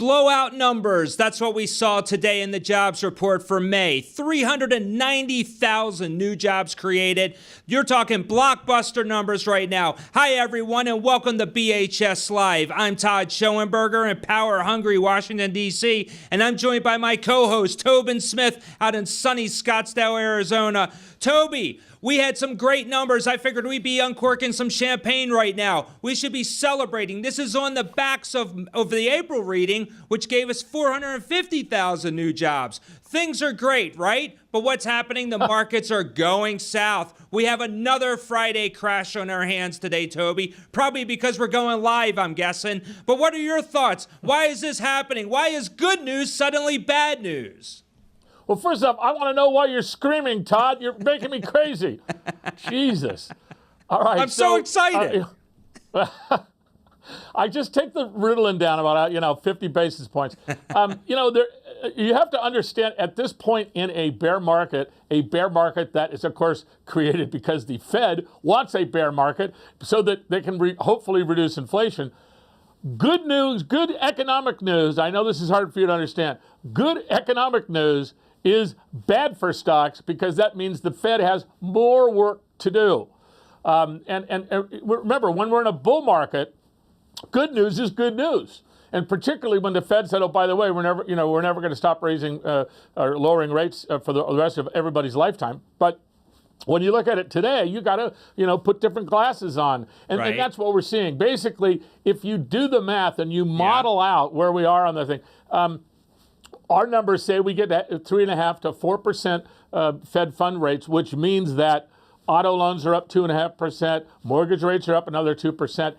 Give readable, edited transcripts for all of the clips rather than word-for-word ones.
Blowout numbers. That's what we saw today in the jobs report for May. 390,000 new jobs created. You're talking blockbuster numbers right now. Hi, everyone, and welcome to BHS Live. I'm Todd Schoenberger in power-hungry Washington, D.C., and I'm joined by my co-host, Tobin Smith, out in sunny Scottsdale, Arizona. Toby, we had some great numbers. I figured we'd be uncorking some champagne right now. We should be celebrating. This is on the backs of the April reading, which gave us 450,000 new jobs. Things are great, right? But what's happening? The markets are going south. We have another Friday crash on our hands today, Toby. Probably because we're going live, I'm guessing. But what are your thoughts? Why is this happening? Why is good news suddenly bad news? Well, first off, I want to know why you're screaming, Todd. You're making me crazy. Jesus. All right. I'm so excited. I just take the Ritalin down about 50 basis points. You have to understand at this point in a bear market that is, of course, created because the Fed wants a bear market so that they can hopefully reduce inflation. Good news, good economic news. I know this is hard for you to understand. Good economic news is bad for stocks because that means the Fed has more work to do. And remember, when we're in a bull market, good news is good news. And particularly when the Fed said, "Oh, by the way, we're never going to stop raising or lowering rates for the rest of everybody's lifetime." But when you look at it today, you got to, put different glasses on. And that's what we're seeing. Basically, if you do the math and you model out where we are on the thing, our numbers say we get 3.5% to 4% Fed fund rates, which means that auto loans are up 2.5%, mortgage rates are up another 2%.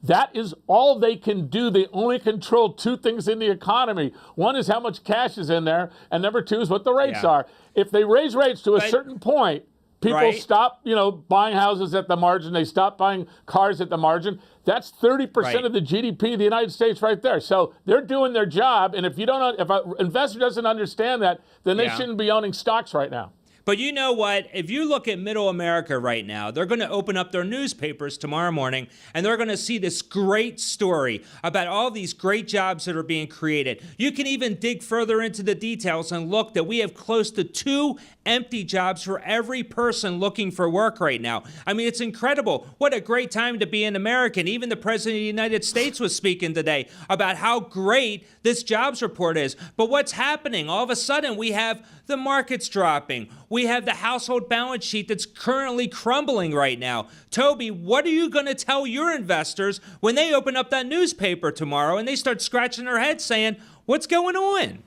That is all they can do. They only control two things in the economy. One is how much cash is in there, and number two is what the rates are. If they raise rates to a certain point, people stop, buying houses at the margin. They stop buying cars at the margin. That's 30% of the GDP of the United States right there. So they're doing their job. And if an investor doesn't understand that, then they shouldn't be owning stocks right now. But you know what? If you look at middle America right now, they're going to open up their newspapers tomorrow morning, and they're going to see this great story about all these great jobs that are being created. You can even dig further into the details and look that we have close to 2 empty jobs for every person looking for work right now. I mean, it's incredible. What a great time to be an American. Even the President of the United States was speaking today about how great this jobs report is. But what's happening? All of a sudden, we have the markets dropping. We have the household balance sheet that's currently crumbling right now. Toby, what are you going to tell your investors when they open up that newspaper tomorrow and they start scratching their heads saying, what's going on?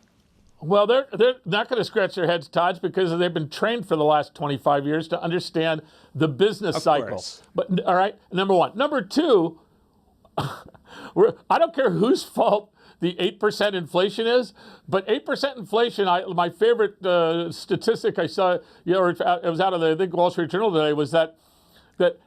Well, they're not going to scratch their heads, Todd, because they've been trained for the last 25 years to understand the business cycle. But all right, number one. Number two, I don't care whose fault the 8% inflation is, but 8% inflation, my favorite statistic I saw, it was out of the, I think, Wall Street Journal today, was that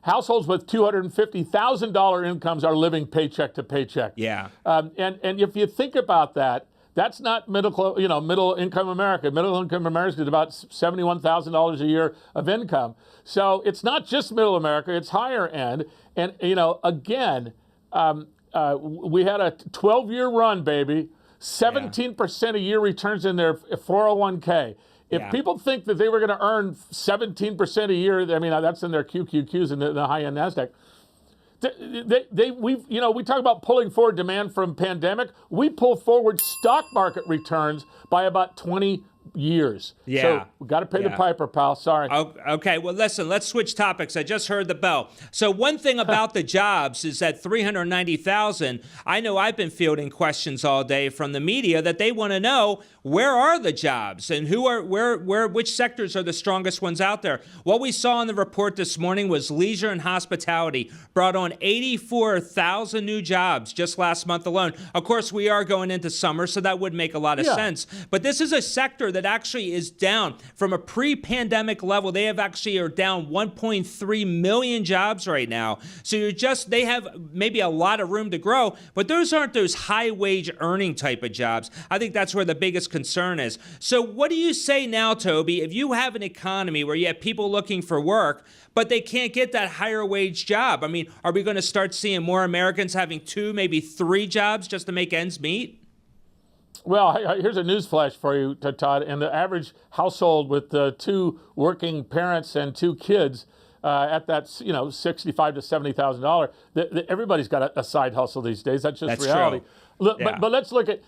households with $250,000 incomes are living paycheck to paycheck. Yeah. And if you think about that, that's not middle income America. Middle income America is about $71,000 a year of income. So it's not just middle America; it's higher end. And again, we had a 12-year run, baby. 17% a year returns in their 401k. If people think that they were going to earn 17% a year, I mean that's in their QQQs and the high-end Nasdaq. We talk about pulling forward demand from pandemic. We pull forward stock market returns by about 20 years. Yeah. So we got to pay the piper, pal. Sorry. Okay. Well, listen, let's switch topics. I just heard the bell. So one thing about the jobs is that 390,000, I know I've been fielding questions all day from the media that they want to know, where are the jobs and which sectors are the strongest ones out there? What we saw in the report this morning was leisure and hospitality brought on 84,000 new jobs just last month alone. Of course, we are going into summer, so that would make a lot of sense. But this is a sector that actually is down from a pre-pandemic level. They are down 1.3 million jobs right now. So they have maybe a lot of room to grow, but those aren't those high wage earning type of jobs. I think that's where the biggest concern is. So what do you say now, Toby, if you have an economy where you have people looking for work, but they can't get that higher wage job? I mean, are we going to start seeing more Americans having 2, maybe 3 jobs just to make ends meet? Well, here's a news flash for you, Todd. In the average household with 2 working parents and 2 kids, at that, $65,000 to $70,000, everybody's got a side hustle these days. That's just reality. True. But let's look at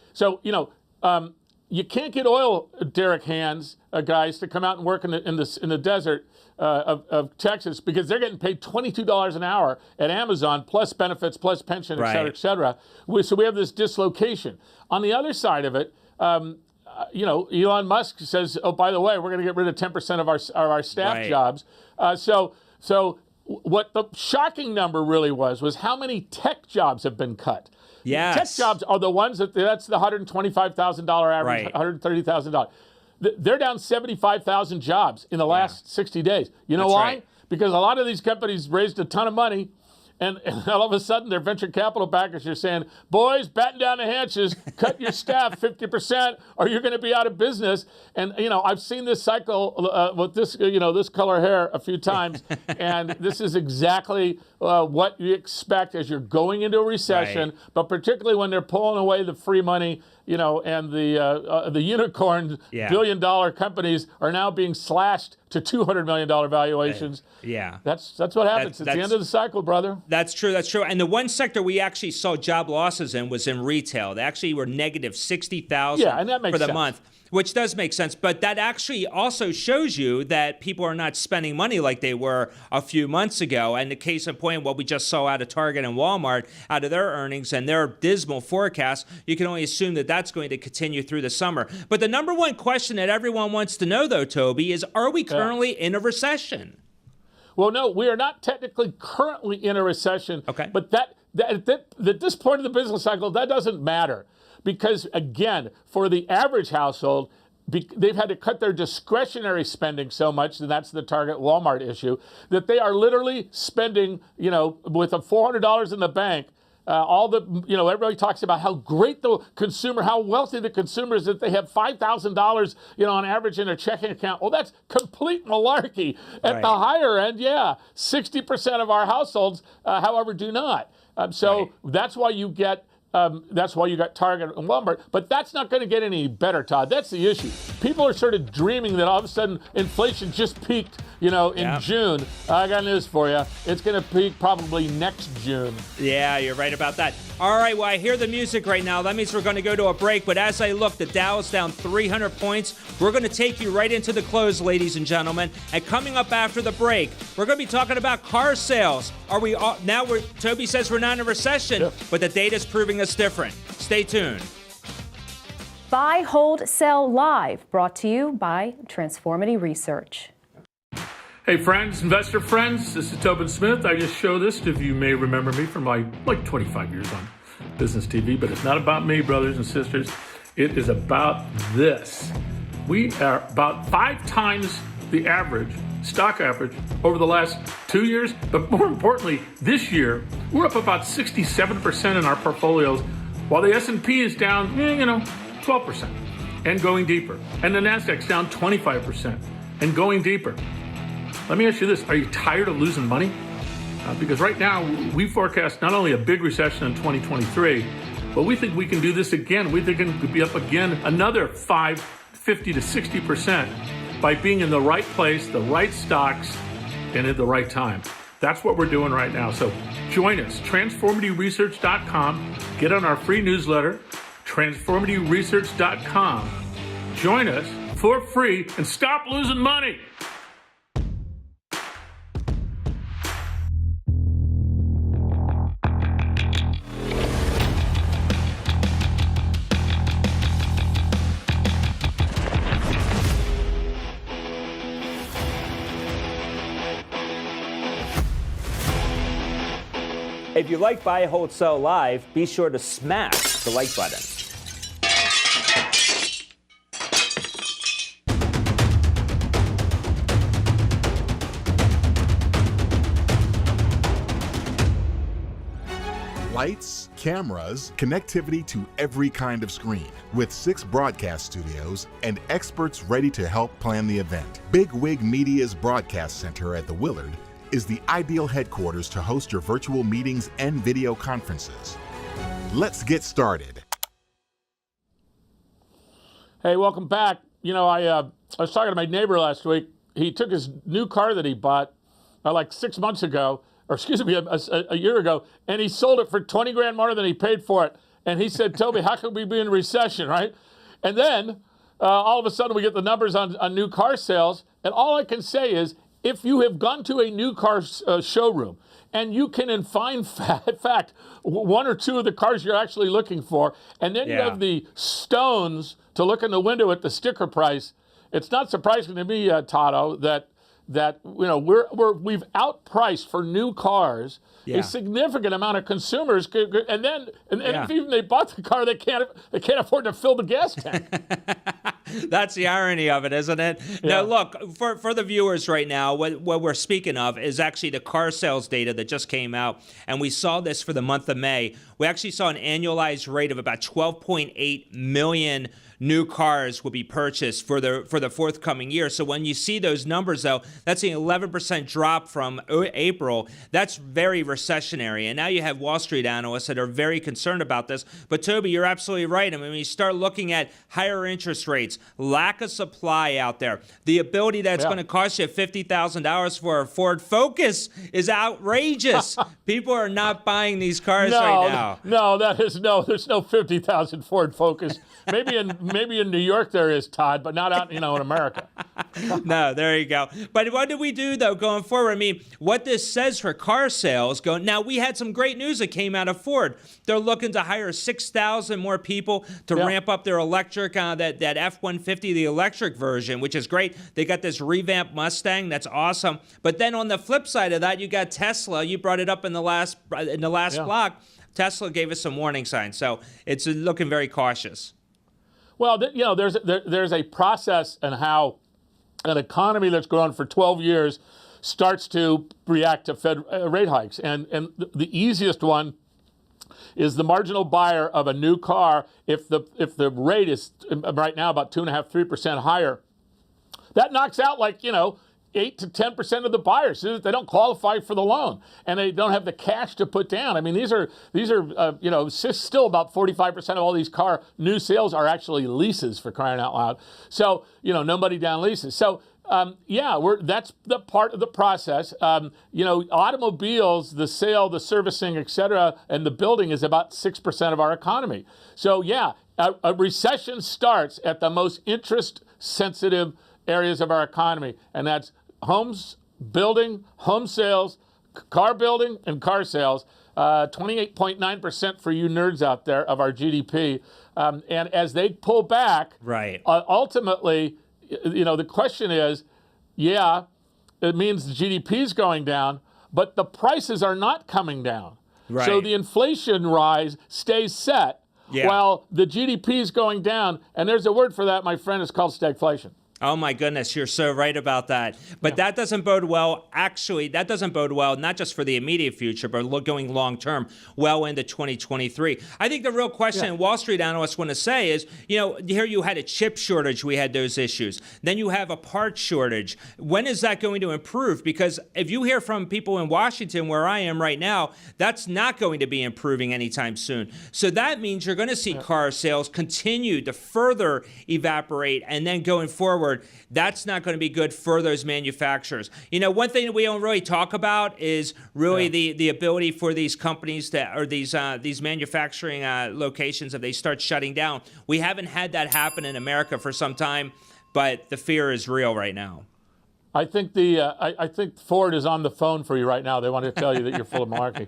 you can't get oil derrick hands, guys, to come out and work in the desert of Texas because they're getting paid $22 an hour at Amazon plus benefits plus pension, et cetera, et cetera. So we have this dislocation. On the other side of it, Elon Musk says, oh, by the way, we're going to get rid of 10% of our staff jobs. So what the shocking number really was how many tech jobs have been cut. Yes. Tech jobs are the ones that's the $125,000 average, $130,000. They're down 75,000 jobs in the last 60 days. You know why? Right. Because a lot of these companies raised a ton of money, and all of a sudden their venture capital backers are saying, boys, batten down the hatches, cut your staff 50%, or you're going to be out of business. And, I've seen this cycle with this, this color hair a few times, and this is exactly what you expect as you're going into a recession, but particularly when they're pulling away the free money, and the unicorn billion-dollar companies are now being slashed to $200 million valuations. Yeah. That's what happens. It's the end of the cycle, brother. That's true. That's true. And the one sector we actually saw job losses in was in retail. They actually were negative 60,000 for the month. Which does make sense, but that actually also shows you that people are not spending money like they were a few months ago. And the case in point, what we just saw out of Target and Walmart, out of their earnings and their dismal forecasts, you can only assume that that's going to continue through the summer. But the number one question that everyone wants to know, though, Toby, is are we currently in a recession? Well, no, we are not technically currently in a recession. Okay. But at this point of the business cycle, that doesn't matter. Because, again, for the average household, they've had to cut their discretionary spending so much, and that's the Target Walmart issue, that they are literally spending, with a $400 in the bank, everybody talks about how great the consumer, how wealthy the consumer is, that they have $5,000, on average in their checking account. Well, that's complete malarkey. At the higher end, 60% of our households, however, do not. That's why you get Target and Walmart, but that's not going to get any better, Todd. That's the issue. People are sort of dreaming that all of a sudden inflation just peaked, in June. I got news for you. It's going to peak probably next June. Yeah, you're right about that. All right, well, I hear the music right now. That means we're going to go to a break, but as I look, the Dow is down 300 points. We're going to take you right into the close, ladies and gentlemen, and coming up after the break, we're going to be talking about car sales. Toby says we're not in a recession, but the data's proving us different. Stay tuned. Buy, Hold, Sell Live, brought to you by Transformity Research. Hey friends, investor friends, this is Tobin Smith. I just show this if you may remember me from my 25 years on business TV, but it's not about me, brothers and sisters. It is about this. We are about 5 times the average, stock average, over the last 2 years, but more importantly, this year, we're up about 67% in our portfolios, while the S&P is down, 12% and going deeper. And the Nasdaq's down 25% and going deeper. Let me ask you this. Are you tired of losing money? Because right now, we forecast not only a big recession in 2023, but we think we can do this again. We think it could be up again another 50 to 60% by being in the right place, the right stocks, and at the right time. That's what we're doing right now. So join us, transformityresearch.com. Get on our free newsletter, transformityresearch.com. Join us for free and stop losing money. If you like Buy, Hold, Sell Live, be sure to smash the like button. Lights, cameras, connectivity to every kind of screen, with 6 broadcast studios and experts ready to help plan the event. Big Wig Media's broadcast center at the Willard is the ideal headquarters to host your virtual meetings and video conferences. Let's get started. Hey, welcome back. I was talking to my neighbor last week. He took his new car that he bought like 6 months ago, or excuse me, a year ago, and he sold it for 20 grand more than he paid for it. And he said, Toby, how could we be in recession, right? And then all of a sudden we get the numbers on new car sales. And all I can say is, if you have gone to a new car showroom and you can, in fact, one or two of the cars you're actually looking for, and then you have the stones to look in the window at the sticker price, it's not surprising to me, Todd, that we've outpriced for new cars a significant amount of consumers, and if even they bought the car, they can't afford to fill the gas tank. That's the irony of it, isn't it? Now, look, for the viewers right now, what we're speaking of is actually the car sales data that just came out, and we saw this for the month of May. We actually saw an annualized rate of about 12.8 million new cars will be purchased for the forthcoming year. So when you see those numbers, though, that's an 11% drop from April. That's very recessionary. And now you have Wall Street analysts that are very concerned about this. But Toby, you're absolutely right. I mean, when you start looking at higher interest rates, lack of supply out there, the ability that's going to cost you $50,000 for a Ford Focus is outrageous. People are not buying these cars right now. There's no $50,000 Ford Focus. Maybe in New York there is, Todd, but not out in America. No, there you go. But what do we do though going forward? I mean, what this says for car sales now, we had some great news that came out of Ford. They're looking to hire 6,000 more people to ramp up their electric, that F-150, the electric version, which is great. They got this revamped Mustang. That's awesome. But then on the flip side of that, you got Tesla. You brought it up in the last block. Tesla gave us some warning signs. So it's looking very cautious. Well, there's a process in how an economy that's grown for 12 years starts to react to Fed rate hikes. And the easiest one is the marginal buyer of a new car. If the rate is right now about 2.5%, 3% higher, that knocks out 8 to 10% of the buyers. They don't qualify for the loan, and they don't have the cash to put down. I mean, these are still about 45% of all these car new sales are actually leases, for crying out loud. So nobody down leases. So that's the part of the process. Automobiles, the sale, the servicing, et cetera, and the building is about 6% of our economy. So a recession starts at the most interest-sensitive areas of our economy, and that's homes building, home sales, car building, and car sales. 28.9% for you nerds out there of our GDP. And as they pull back, ultimately, the question is, it means the GDP is going down, but the prices are not coming down. Right. So the inflation rise stays set while the GDP is going down. And there's a word for that, my friend. It's called stagflation. Oh, my goodness. You're so right about that. But that doesn't bode well. Actually, that doesn't bode well, not just for the immediate future, but going long term, well into 2023. I think the real question Wall Street analysts want to say is, here you had a chip shortage. We had those issues. Then you have a part shortage. When is that going to improve? Because if you hear from people in Washington, where I am right now, that's not going to be improving anytime soon. So that means you're going to see car sales continue to further evaporate. And then going forward, that's not going to be good for those manufacturers. One thing that we don't really talk about is really the ability for these companies or these manufacturing locations, if they start shutting down. We haven't had that happen in America for some time, but the fear is real right now. I think I think Ford is on the phone for you right now. They want to tell you that you're full of malarkey.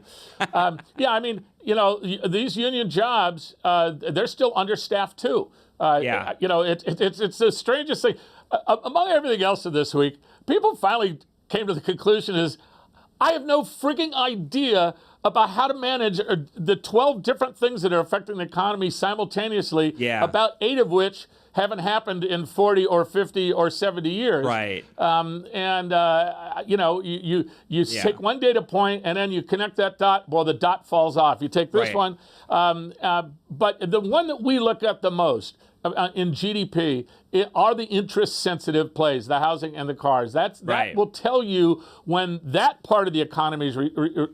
These union jobs, they're still understaffed too. It's the strangest thing. Among everything else of this week, people finally came to the conclusion is, I have no freaking idea about how to manage the 12 different things that are affecting the economy simultaneously, about 8 of which haven't happened in 40 or 50 or 70 years. Right. You take one data point and then you connect that dot. Well, the dot falls off. You take this one. But the one that we look at the most in GDP are the interest-sensitive plays, the housing and the cars. That will tell you when that part of the economy is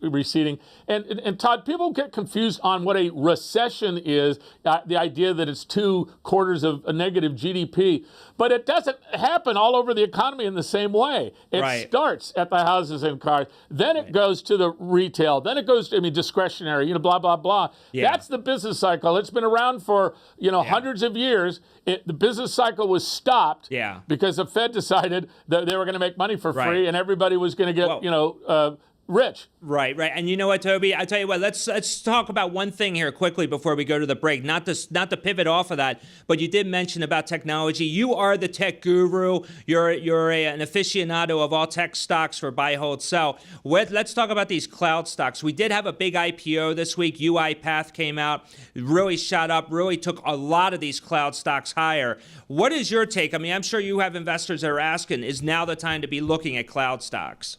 receding. And Todd, people get confused on what a recession is, the idea that it's 2 quarters of a negative GDP. But it doesn't happen all over the economy in the same way. It starts at the houses and cars. Then it goes to the retail. Then it goes to, discretionary, blah, blah, blah. Yeah. That's the business cycle. It's been around for, hundreds of years. The business cycle was stopped because the Fed decided that they were going to make money for free and everybody was going to get, rich. Right. And you know what, Toby? I tell you what. Let's talk about one thing here quickly before we go to the break. Not to pivot off of that, but you did mention about technology. You are the tech guru. You're an aficionado of all tech stocks for buy, hold, sell. Let's talk about these cloud stocks. We did have a big IPO this week. UiPath came out, really shot up, really took a lot of these cloud stocks higher. What is your take? I'm sure you have investors that are asking, is now the time to be looking at cloud stocks?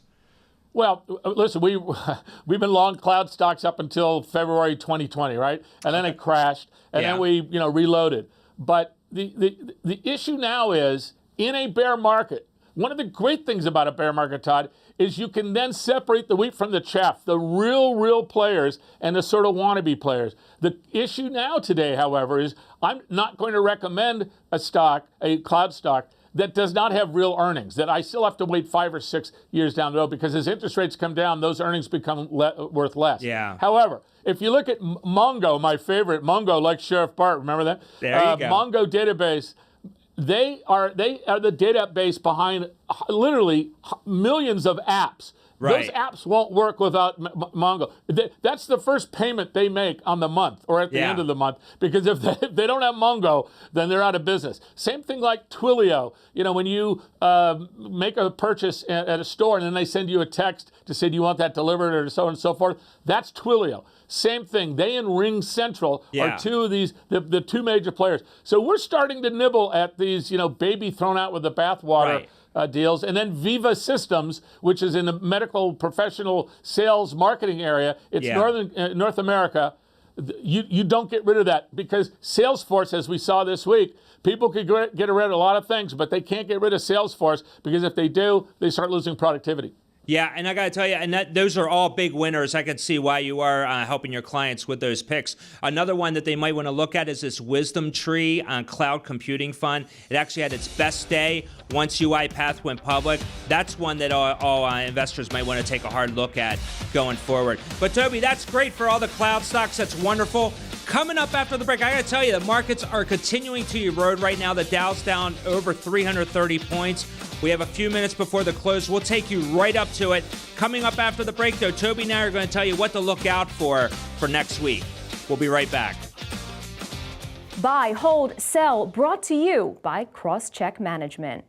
Well, listen, we've been long cloud stocks up until February 2020, right? And then it crashed, and then we reloaded. But the issue now is, in a bear market, one of the great things about a bear market, Todd, is you can then separate the wheat from the chaff, the real players and the sort of wannabe players. The issue now today, however, is I'm not going to recommend a cloud stock that does not have real earnings, that I still have to wait 5 or 6 years down the road, because as interest rates come down, those earnings become worth less. Yeah. However, if you look at Mongo, my favorite, Mongo, like Sheriff Bart, remember that? There you go. Mongo database, they are the database behind literally millions of apps. Those apps won't work without Mongo. That's the first payment they make on the month or at the end of the month, because if they don't have Mongo, then they're out of business. Same thing like Twilio. When you make a purchase at a store and then they send you a text to say, do you want that delivered, or so on and so forth, that's Twilio. Same thing. They and Ring Central are two of these, the two major players. So we're starting to nibble at these, baby thrown out with the bathwater deals. And then Viva Systems, which is in the medical professional sales marketing area. It's North America. You don't get rid of that, because Salesforce, as we saw this week, people could get rid of a lot of things, but they can't get rid of Salesforce, because if they do, they start losing productivity. Yeah, and I got to tell you, those are all big winners. I can see why you are helping your clients with those picks. Another one that they might want to look at is this Wisdom Tree Cloud Computing Fund. It actually had its best day once UiPath went public. That's one that all investors might want to take a hard look at going forward. But Toby, that's great for all the cloud stocks. That's wonderful. Coming up after the break, I got to tell you, the markets are continuing to erode right now. The Dow's down over 330 points. We have a few minutes before the close. We'll take you right up to it. Coming up after the break, though, Toby and I are going to tell you what to look out for next week. We'll be right back. Buy, hold, sell, brought to you by Crosscheck Management.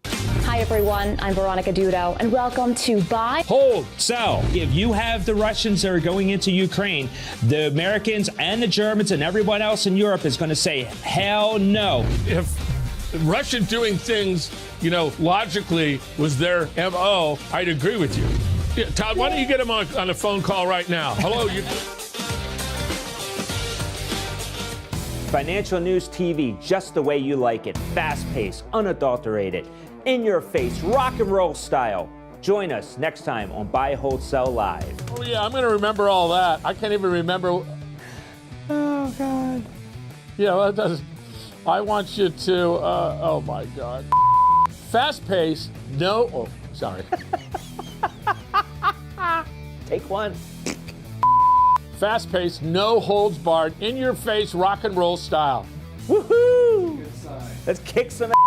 Hi, everyone. I'm Veronica Dudo, and welcome to Buy, Hold, Sell. If you have the Russians that are going into Ukraine, the Americans and the Germans and everyone else in Europe is going to say, hell no. If Russia doing things, logically was their MO, I'd agree with you. Yeah, Todd, why don't you get him on a phone call right now? Hello, you. Financial News TV, just the way you like it. Fast-paced, unadulterated, in-your-face, rock and roll style. Join us next time on Buy, Hold, Sell Live. Oh, yeah, I'm going to remember all that. I can't even remember. Oh, God. Yeah, I want you to, oh, my God. Fast-paced, no, oh, sorry. Take one. Fast-paced, no holds barred, in-your-face, rock and roll style. Woohoo! Let's kick some ass.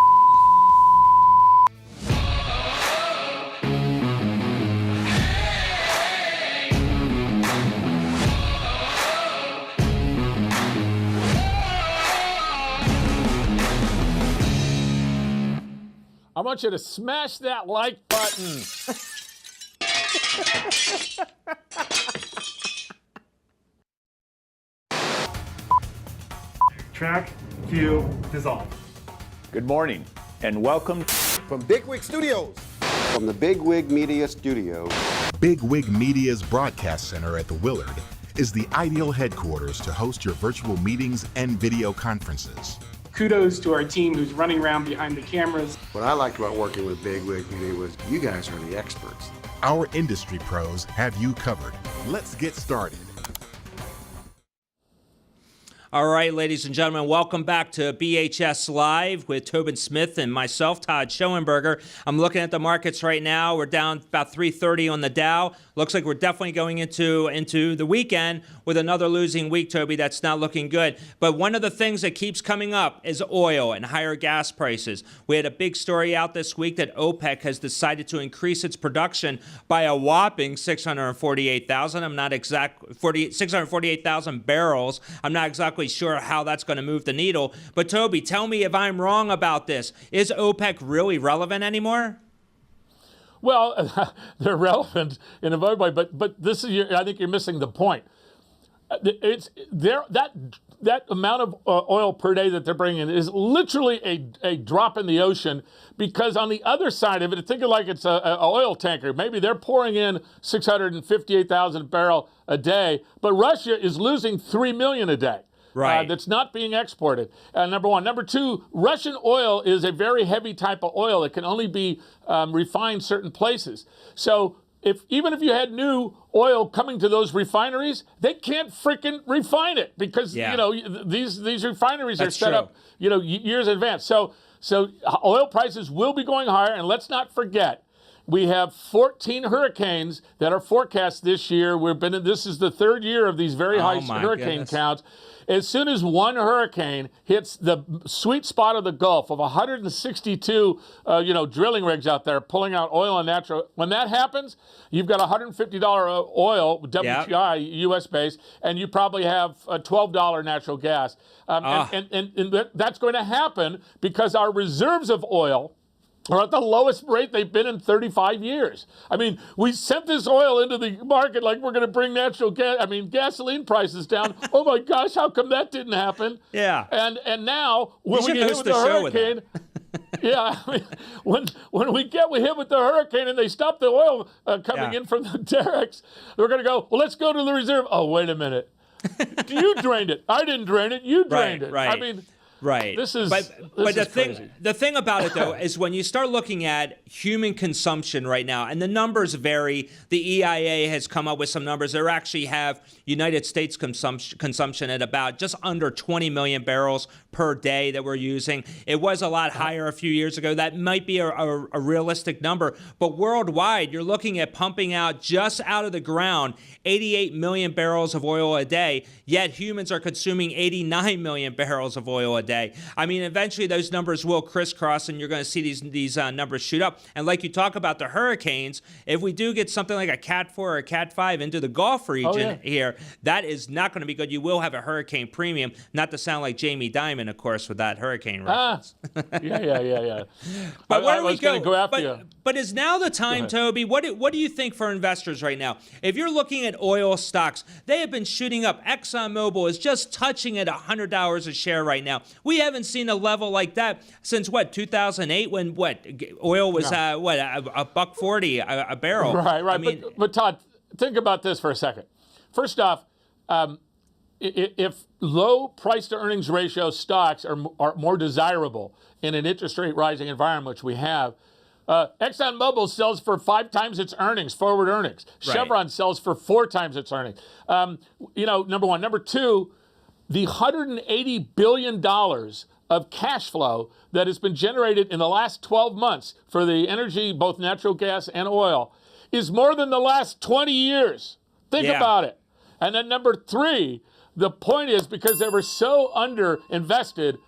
I want you to smash that like button. Track, cue, dissolve. Good morning and welcome from Bigwig Studios. From the Bigwig Media Studio. Bigwig Media's broadcast center at the Willard is the ideal headquarters to host your virtual meetings and video conferences. kudos to our team who's running around behind the cameras. What I liked about working with Big Wig Media was you guys are the experts. Our industry pros have you covered. Let's get started. All right, ladies and gentlemen, welcome back to BHS Live with Tobin Smith and myself, Todd Schoenberger. I'm looking at the markets right now. We're down about 330 on the Dow. Looks like we're definitely going into the weekend with another losing week, Toby. That's not looking good. But one of the things that keeps coming up is oil and higher gas prices. We had a big story out this week that OPEC has decided to increase its production by a whopping 648,000. 648,000 barrels. I'm not exactly sure how that's going to move the needle. But Toby, tell me if I'm wrong about this. Is OPEC really relevant anymore? Well, they're relevant in a way, but this is, I think you're missing the point. It's there that amount of oil per day that they're bringing in is literally a drop in the ocean, because on the other side of it, think of it like it's a oil tanker. Maybe they're pouring in 658,000 barrel a day, but Russia is losing 3 million a day. Right. That's not being exported. Number one. Number two, Russian oil is a very heavy type of oil. It can only be refined certain places. So even if you had new oil coming to those refineries, they can't freaking refine it because these refineries are set up years in advance. So oil prices will be going higher, and let's not forget, we have 14 hurricanes that are forecast this year. This is the third year of these very high hurricane counts. As soon as one hurricane hits the sweet spot of the Gulf of 162, drilling rigs out there pulling out oil and natural, when that happens, you've got $150 oil, WTI, U.S. based, and you probably have $12 natural gas. And that's going to happen because our reserves of oil are at the lowest rate they've been in 35 years. I mean, we sent this oil into the market like we're going to bring natural gas. I mean, gasoline prices down. Oh my gosh, how come that didn't happen? Yeah. And now when we get hit with the hurricane, I mean, when we get hit with the hurricane and they stop the oil coming in from the derricks, they're going to go, well, let's go to the reserve. Oh, wait a minute. You drained it. I didn't drain it. You drained it. Right. I mean. Right. This is the thing about it, though, is when you start looking at human consumption right now, and the numbers vary. The EIA has come up with some numbers. They actually have United States consumption at about just under 20 million barrels per day that we're using. It was a lot higher a few years ago. That might be a realistic number. But worldwide, you're looking at pumping out just out of the ground 88 million barrels of oil a day, yet humans are consuming 89 million barrels of oil a day. I mean, eventually those numbers will crisscross, and you're going to see these numbers shoot up. And like you talk about the hurricanes, if we do get something like a Cat 4 or a Cat 5 into the Gulf region here, that is not going to be good. You will have a hurricane premium, not to sound like Jamie Dimon, of course, with that hurricane reference. Yeah. But where do we go after you. But is now the time, Toby? What do you think for investors right now? If you're looking at oil stocks, they have been shooting up. ExxonMobil is just touching at $100 a share right now. We haven't seen a level like that since 2008, when oil was $1.40 a barrel. Right. I mean, but Todd, think about this for a second. First off, if low price to earnings ratio stocks are more desirable in an interest rate rising environment, which we have, ExxonMobil sells for 5 times its earnings, forward earnings. Right. Chevron sells for 4 times its earnings. Number one. Number two, the $180 billion of cash flow that has been generated in the last 12 months for the energy, both natural gas and oil, is more than the last 20 years. Think about it. And then number three, the point is, because they were so under-invested,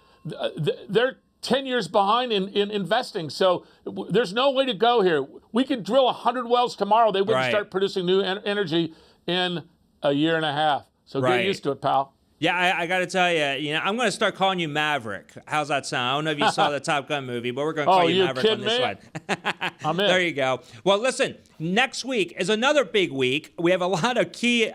they're 10 years behind in investing. So there's no way to go here. We could drill 100 wells tomorrow. They wouldn't start producing new energy in a year and a half. So get used to it, pal. Yeah, I got to tell you, I'm going to start calling you Maverick. How's that sound? I don't know if you saw the Top Gun movie, but we're going to call you Maverick on this one. I'm in. There you go. Well, listen, next week is another big week. We have a lot of key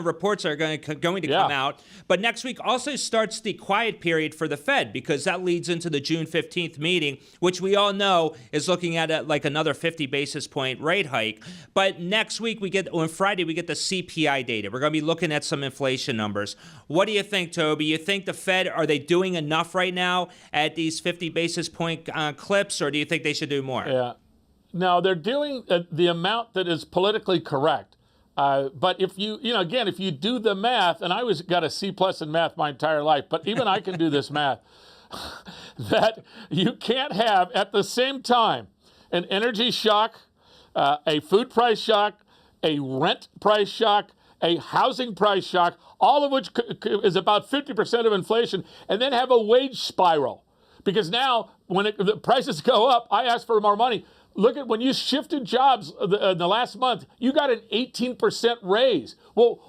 reports that are going to come out. But next week also starts the quiet period for the Fed, because that leads into the June 15th meeting, which we all know is looking at like another 50 basis point rate hike. But next week, on Friday, we get the CPI data. We're going to be looking at some inflation numbers. What do you think, Toby? You think the Fed, are they doing enough right now at these 50 basis point clips, or do you think they should do more? Yeah. No, they're doing the amount that is politically correct. But if if you do the math, and I got a C+ in math my entire life, but even I can do this math, that you can't have at the same time an energy shock, a food price shock, a rent price shock, a housing price shock, all of which is about 50% of inflation, and then have a wage spiral. Because now, when the prices go up, I ask for more money. Look at when you shifted jobs in the last month, you got an 18% raise. Well,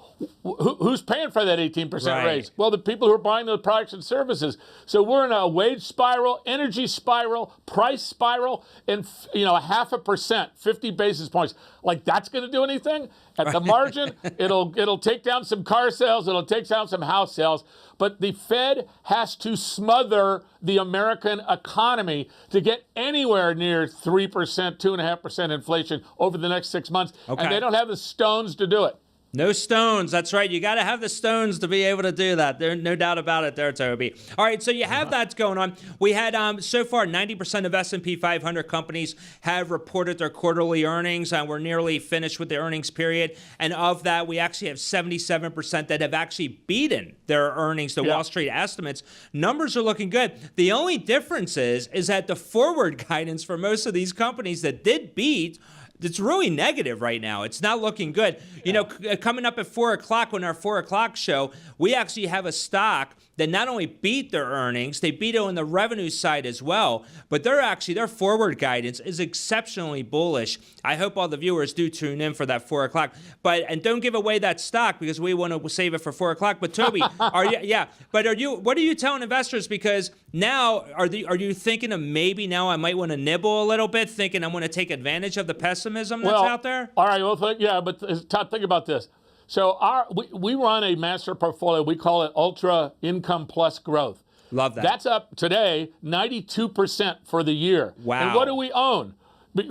who's paying for that 18% raise? Well, the people who are buying the products and services. So we're in a wage spiral, energy spiral, price spiral, and 0.5%, 50 basis points. Like, that's going to do anything? At the margin, it'll take down some car sales, it'll take down some house sales. But the Fed has to smother the American economy to get anywhere near 3%, 2.5% inflation over the next 6 months. Okay. And they don't have the stones to do it. No stones. That's right. You got to have the stones to be able to do that. There's no doubt about it there, Toby. All right, so you have that going on. We had so far 90% of S&P 500 companies have reported their quarterly earnings, and we're nearly finished with the earnings period. And of that, we actually have 77% that have actually beaten their earnings, the Wall Street estimates. Numbers are looking good. The only difference is that the forward guidance for most of these companies that did beat, it's really negative right now. It's not looking good. You know, coming up at 4 o'clock on our 4 o'clock show, we actually have a stock that not only beat their earnings, they beat it on the revenue side as well, but their forward guidance is exceptionally bullish. I hope all the viewers do tune in for that 4 o'clock. And don't give away that stock, because we want to save it for 4 o'clock. But Toby, what are you telling investors? Because now, are you thinking of maybe now I might want to nibble a little bit, thinking I'm going to take advantage of the pessimism that's out there? All right, but Todd, think about this. So we run a master portfolio. We call it Ultra Income Plus Growth. Love that. That's up today 92% for the year. Wow. And what do we own? I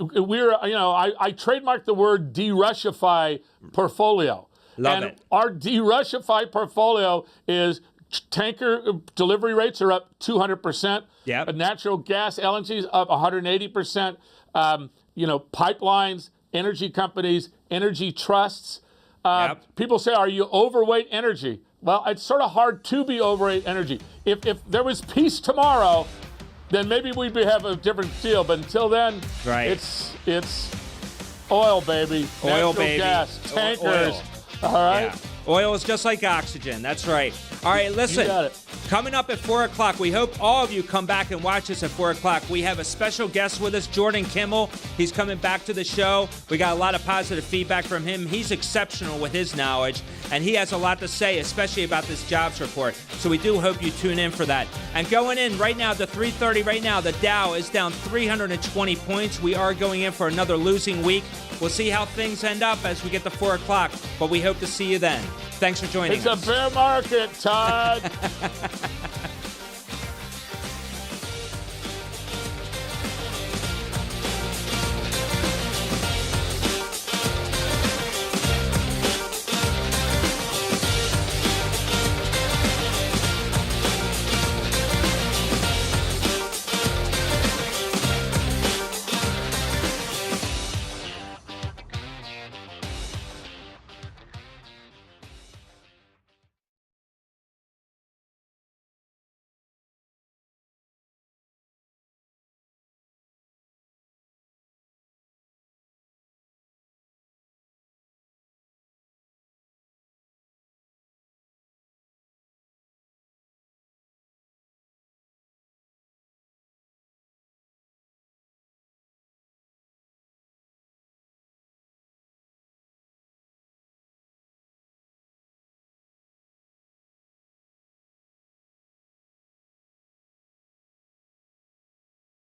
trademarked the word de-Russify portfolio. Love it. Our de-Russify portfolio is tanker delivery rates are up 200%. Yep. Natural gas LNG is up 180%. Pipelines, energy companies, energy trusts. People say, are you overweight energy? Well, it's sort of hard to be overweight energy. If there was peace tomorrow, then maybe we'd have a different deal. But until then, it's oil, baby. Oil, natural baby. Gas, tankers. Oil. All right. Yeah. Oil is just like oxygen. That's right. All right, listen. You got it. Coming up at 4 o'clock, we hope all of you come back and watch us at 4 o'clock. We have a special guest with us, Jordan Kimmel. He's coming back to the show. We got a lot of positive feedback from him. He's exceptional with his knowledge, and he has a lot to say, especially about this jobs report. So we do hope you tune in for that. And going in right now to 3:30 right now, the Dow is down 320 points. We are going in for another losing week. We'll see how things end up as we get to 4 o'clock, but we hope to see you then. Thanks for joining us. It's a bear market, Todd.